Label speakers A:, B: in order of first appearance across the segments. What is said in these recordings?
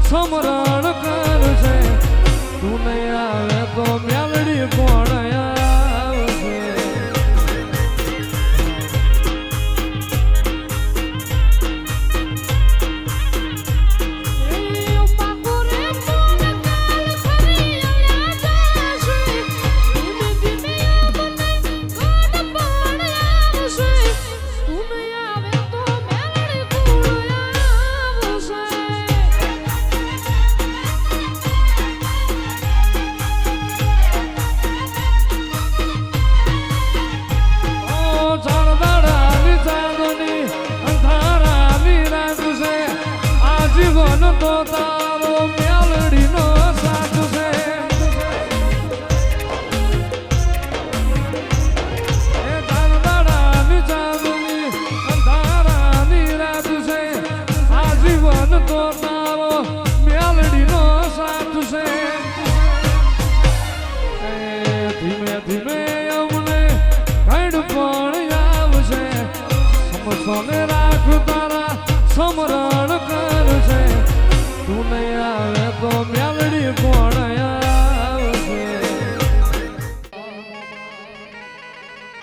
A: સમરણ કરશે તું નહીં આવે તો મેલડી કોણ આવશે તો તારો મેલડીનો સાથ છે એ દાદાની ચાંદની અંધારાની રાત છે આજીવન તો તારો મેલડીનો સાથ છે ધીમે ધીમે અમને કઈડ પણ આવશે સમસોને રાખ તારા સમરણ કરશે તું નહીં આવે તો મેલડી કોણ આવશે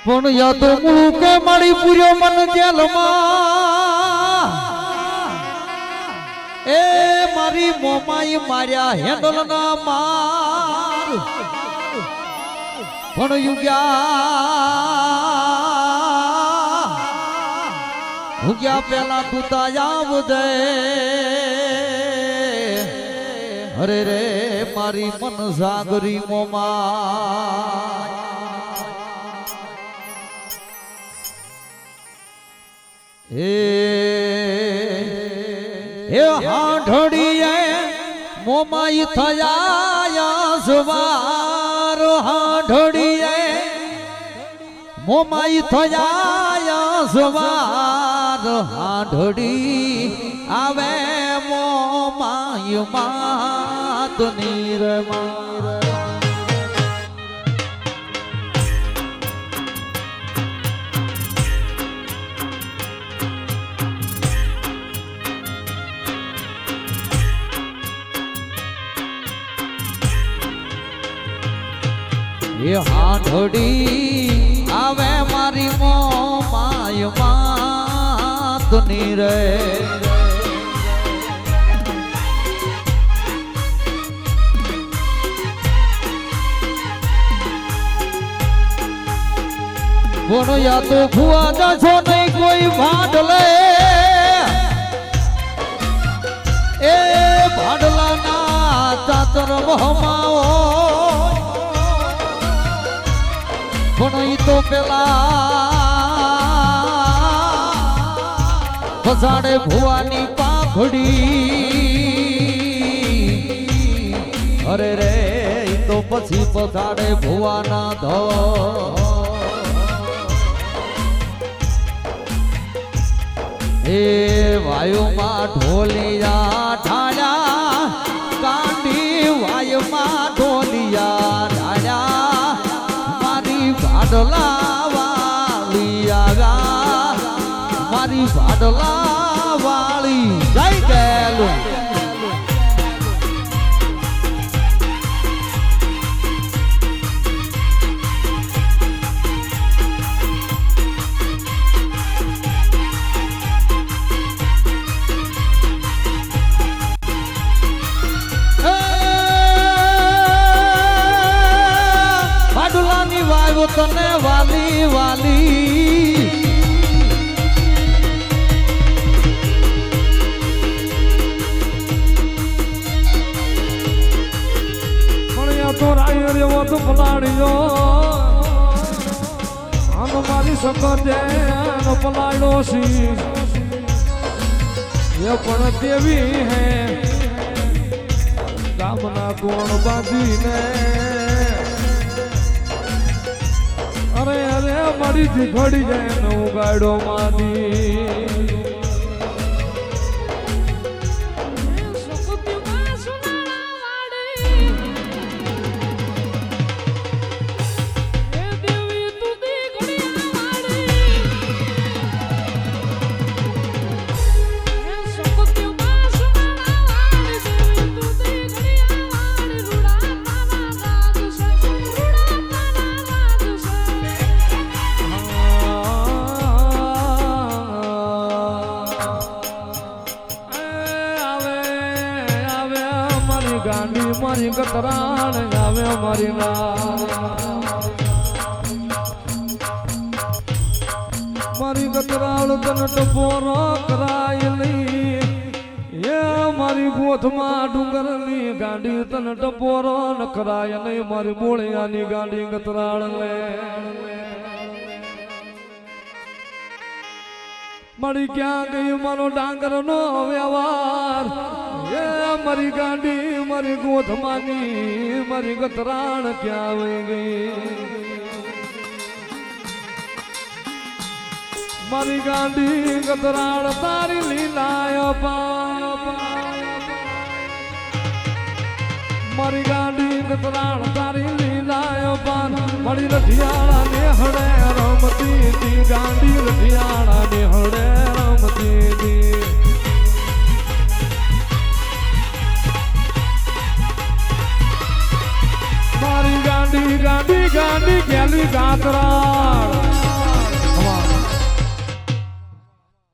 B: પણ યા તો મુળું કે મારી પૂર્યો મન જેલમાં એ મારી મોમાઈ માર્યા હેન્ડલ ના માર પણ યુગ્યા પેલા તું તાયાવ દે અરે રે મારી મન સાગરી મોમા એ હાંઢડીએ મોમાઈ થયા સવાર હાંઢડીએ મોમાઈ થયા સવાર હાંઢડી આવે મોમાય માત નીરમા એ હાંઢડી આવે મારી મોમાય માત નીરે કોણ યા તો ભુવા જશો નહીં કોઈ ભાડલે એ ભાડલાના ચાતર વહમાઓ પણ ઈ તો પેલા ફસાડે ભુવાની પાંખડી અરે રે ઈ તો પછી ફસાડે ભુવાના ધો એ વાયુમાં ઢોલિયા ઢાળ્યા કાંડી વાયુમાં ઢોલિયા ઢાળ્યા મારી ભાડલા વાળી જય ગેલું ભાડલાની વાયો તને વાલી વાલી
A: તો રાય રેવો તો પલાડ્યો આનો મારી સકર જે આનો પલાડ્યો સી એ પણ દેવી હે ગામના કોણ બાંધીને અરે અરે મારી ઘડી જાય નવું ગાડો મારી ગાંડી મારી કતરાણ આવે મારી મારી કતરાળ તને ટપોરો કરાયેલી એ મારી ગોથમાં ડુંગરની ગાંડી તને ટપોરો ન કરાય નહીં મારી બોળિયાની ગાંડી કતરાળ લે મારી ક્યાં ગઈ મારો ડાંગર નો વ્યવહાર એ મારી ગાંડી મારી ગોથમાની મારી ગતરાણ ક્યાં આવી ગઈ મારી ગાંડી ગતરાણ તારી લીલાય મારી ગાંડી ગતરાણ તારી લીલાય પાન મારી રઢિયાળા ને હડે રમતી તી ગાંડી રઢિયાળા ને હડે રમતી તી મારી ગાંડી ગાંડી ગાંડી ગેલી ગાતરાળ